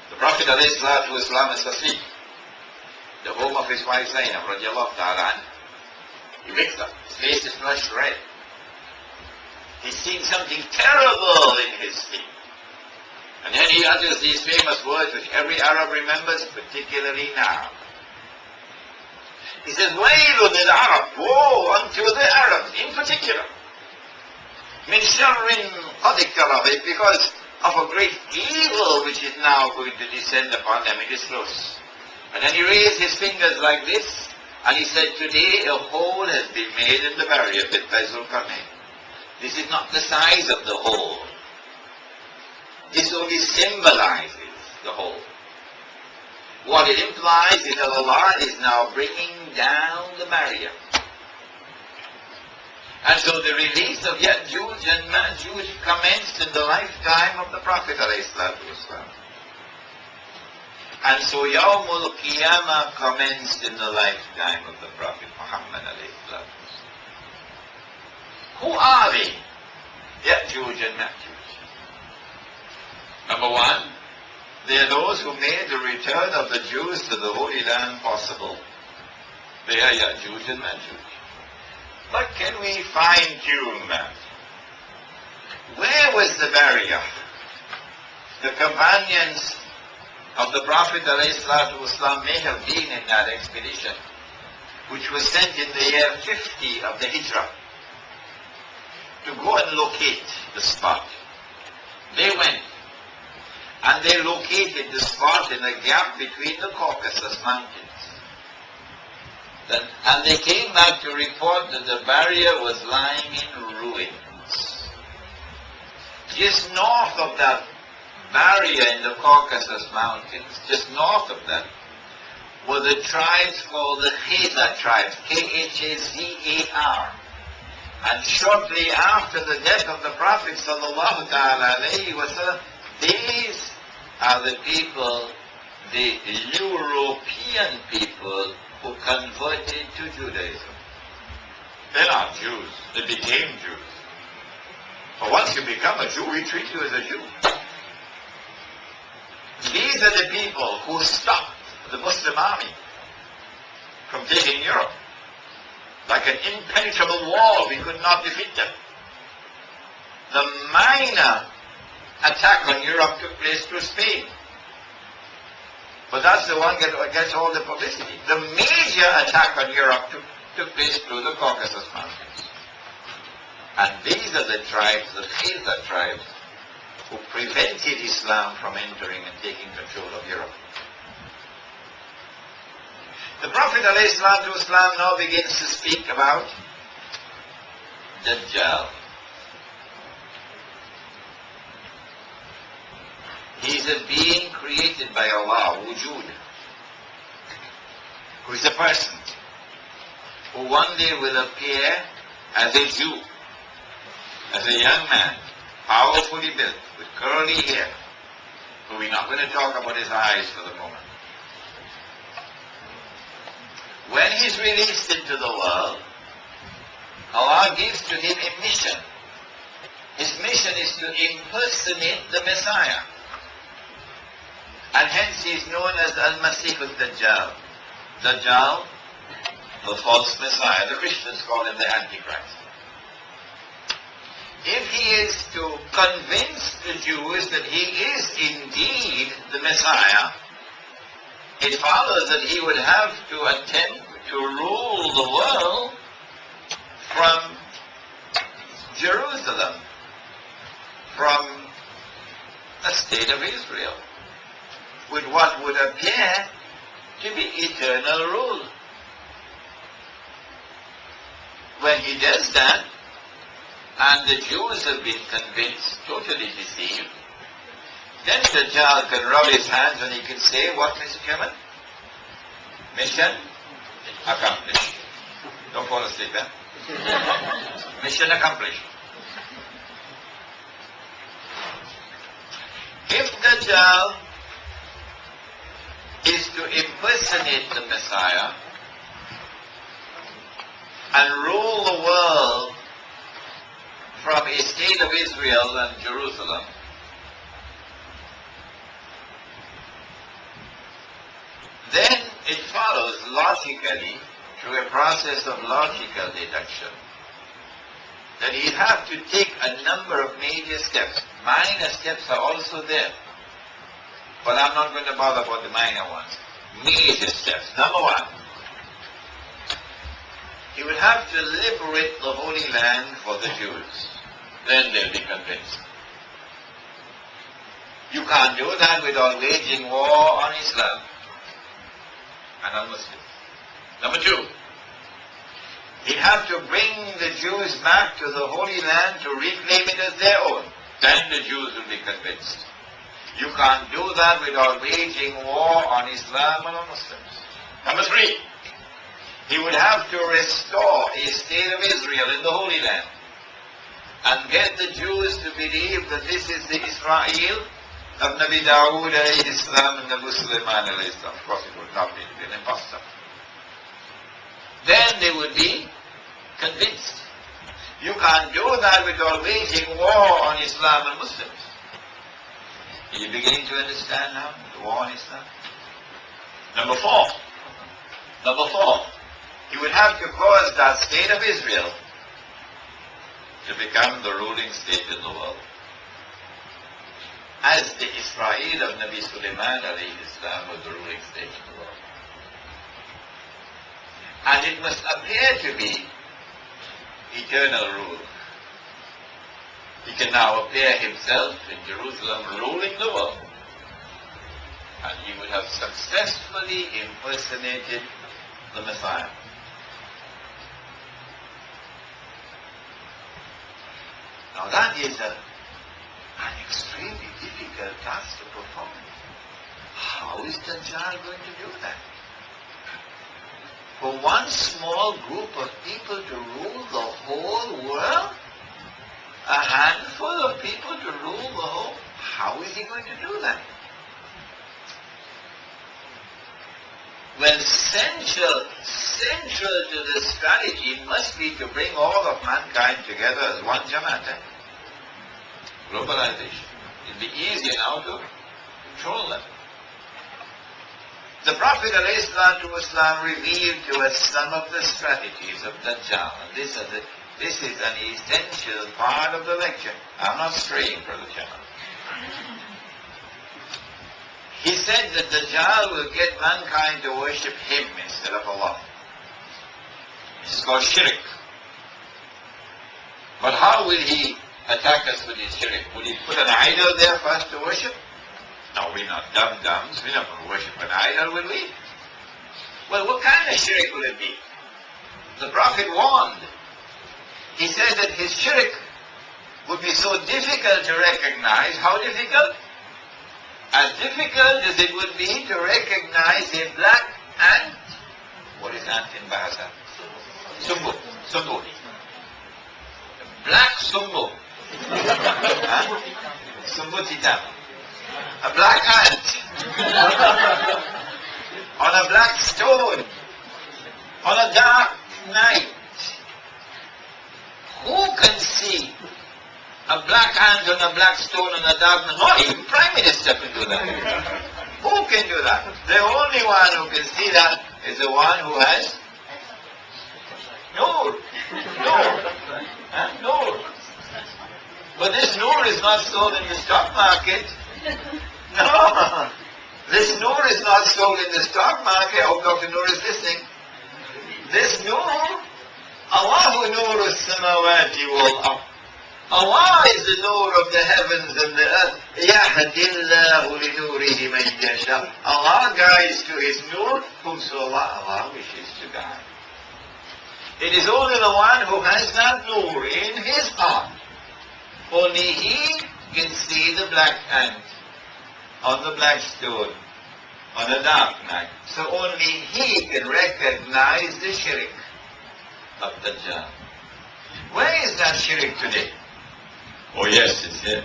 The Prophet ﷺ is asleep. The home of his wife Zainab radiallahu ta'ala anha. He wakes up. His face is flushed red. He's seen something terrible in his sleep. And then he utters these famous words which every Arab remembers, particularly now. He says, Waylun al-Arab, woe unto the Arabs in particular. Min sharrin qad iqtarab, because of a great evil which is now going to descend upon them. It is close. And then he raised his fingers like this, and he said, today a hole has been made in the barrier bit by Zulkarnain. This is not the size of the hole. This only symbolizes the hole. What it implies is that Allah is now bringing down the barrier. And so the release of Ya'juj and Ma'juj commenced in the lifetime of the Prophet ﷺ. And so Yawmul Qiyamah commenced in the lifetime of the Prophet Muhammad ﷺ. Who are they? Ya'juj and Ma'juj. Number one, they are those who made the return of the Jews to the Holy Land possible. They are Ya'juj and Ma'juj. But can we fine-tune that? Where was the barrier? The companions of the Prophet ﷺ may have been in that expedition, which was sent in the year 50 of the Hijrah, to go and locate the spot. They went, and they located the spot in a gap between the Caucasus Mountains. And they came back to report that the barrier was lying in ruins. Just north of that barrier in the Caucasus Mountains, just north of that, were the tribes called the Khazar tribes, Khazar. And shortly after the death of the Prophet sallallahu ta'ala alayhi wa sallam, these are the people, the European people, who converted to Judaism. They're not Jews. They became Jews. But once you become a Jew, we treat you as a Jew. These are the people who stopped the Muslim army from taking Europe. Like an impenetrable wall, we could not defeat them. The minor attack on Europe took place through Spain. But that's the one that gets all the publicity. The major attack on Europe took place through the Caucasus Mountains. And these are the tribes, the Khazar tribes, who prevented Islam from entering and taking control of Europe. The Prophet ﷺ now begins to speak about Dajjal. He is a being created by Allah, wujud, who is a person who one day will appear as a Jew, as a young man, powerfully built, with curly hair. But we're not going to talk about his eyes for the moment. When he's released into the world, Allah gives to him a mission. His mission is to impersonate the Messiah. And hence he is known as Al-Masih al-Dajjal. Dajjal, the false Messiah. The Christians call him the Antichrist. If he is to convince the Jews that he is indeed the Messiah, it follows that he would have to attempt to rule the world from Jerusalem, from the state of Israel, with what would appear to be eternal rule. When he does that, and the Jews have been convinced, totally deceived, then Dajjal can rub his hands and he can say, what, Mr. Chairman? Mission accomplished. Don't fall asleep, eh? Mission accomplished. If Dajjal is to impersonate the Messiah and rule the world from a state of Israel and Jerusalem, it follows logically, through a process of logical deduction, that you have to take a number of major steps. Minor steps are also there. But I'm not going to bother about the minor ones. Major steps. Number one, he would have to liberate the Holy Land for the Jews. Then they'll be convinced. You can't do that without waging war on Islam and on Muslims. Number two, he'd have to bring the Jews back to the Holy Land to reclaim it as their own. Then the Jews will be convinced. You can't do that without waging war on Islam and on Muslims. Number three, he would have to restore a state of Israel in the Holy Land and get the Jews to believe that this is the Israel of Nabi Dawood alayhi salam and Nabi Sulaiman alayhi salam. Of course it would not be an impostor. Then they would be convinced. You can't do that without waging war on Islam and Muslims. Are you beginning to understand now the war on Islam? Number four, he would have to cause that state of Israel to become the ruling state in the world, as the Israel of Nabi Sulaiman alayhi salam was the ruling state in the world. And it must appear to be eternal rule. He can now appear himself in Jerusalem ruling the world. And he would have successfully impersonated the Messiah. Now that is an extremely difficult task to perform. How is Dajjal going to do that? For one small group of people to rule the whole world? A handful of people to rule the whole? How is he going to do that? Well, central to the strategy must be to bring all of mankind together as one Jamaat. Globalization. It'll be easier now to control them. The Prophet ﷺ revealed to us some of the strategies of Dajjal. And this is an essential part of the lecture. I'm not straying from the channel. He said that Dajjal will get mankind to worship him instead of Allah. This is called shirk. But how will he attack us with his shirk? Will he put an idol there for us to worship? No, we're not dum-dums. We're not going to worship an idol, will we? Well, what kind of shirk will it be? The Prophet warned. He said that his shirk would be so difficult to recognize. How difficult? As difficult as it would be to recognize a black ant. What is ant in Bahasa? Sumbu. Sumbu. Black sumbu. Sumbu hitam. A black ant. On a black stone. On a dark night. Who can see a black ant on a black stone on a dark night? Not even Prime Minister can do that. Who can do that? The only one who can see that is the one who has Noor. Noor. But this Noor is not sold in the stock market. No. This Noor is not sold in the stock market. Oh, Dr. Noor is listening. This Noor, Allahu Noor as-samawati wal-ard. Allah is the Noor of the heavens and the earth. Yahdillahu li noorihi man yasha. Allah guides to His Noor whomsoever Allah wishes to guide. It is only the one who has that Noor in his heart. Only he can see the black ant on the black stone on a dark night. So only he can recognize the shirk of Dajjal. Where is that shirk today? Oh yes, it's here.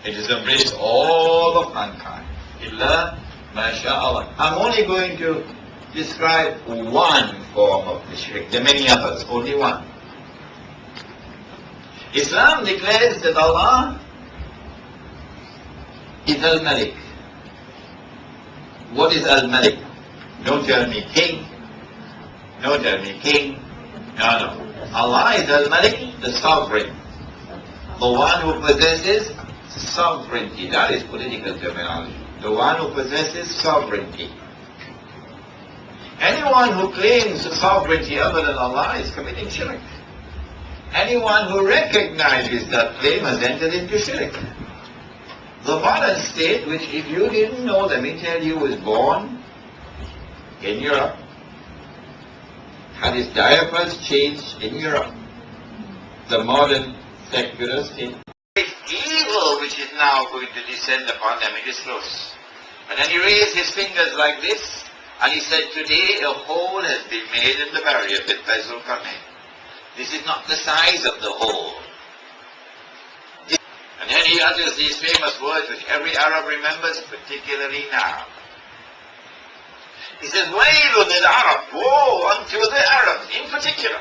It has embraced all of mankind. Illa masha'Allah. I'm only going to describe one form of the shirk. There are many others, only one. Islam declares that Allah is Al-Malik. What is Al-Malik? Don't tell me king. Don't tell me king. No, no. Allah is Al-Malik, the sovereign. The one who possesses sovereignty. That is political terminology. The one who possesses sovereignty. Anyone who claims sovereignty other than Allah is committing shirk. Anyone who recognizes that claim has entered into shirk. The modern state, which if you didn't know, let me tell you, was born in Europe, had its diapers changed in Europe. The modern secular state. Evil which is now going to descend upon them, it is close. And then he raised his fingers like this, and he said, today a hole has been made in the barrier, Bitbazul Kameh. This is not the size of the hole. And then he utters these famous words which every Arab remembers, particularly now. He says, Wailun al-Arab, woe unto the Arabs in particular.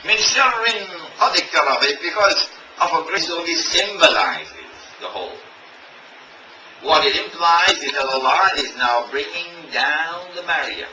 Min sharrin qad iktarab, because of a grace only symbolizes the whole. What it implies is that Allah is now bringing down the barrier.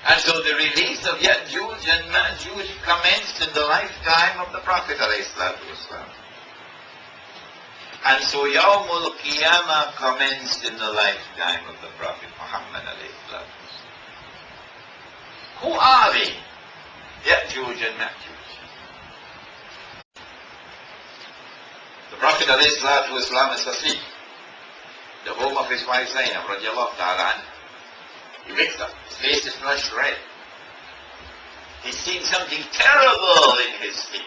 And so the release of Ya'juj and Ma'juj commenced in the lifetime of the Prophet ﷺ. And so Yawmul Qiyamah commenced in the lifetime of the Prophet Muhammad ﷺ. Who are they? Ya'juj and Ma'juj. The Prophet ﷺ is asleep. The home of his wife Zainab radiallahu ta'ala anha. He wakes up. His face is flushed red. He's seen something terrible in his sleep.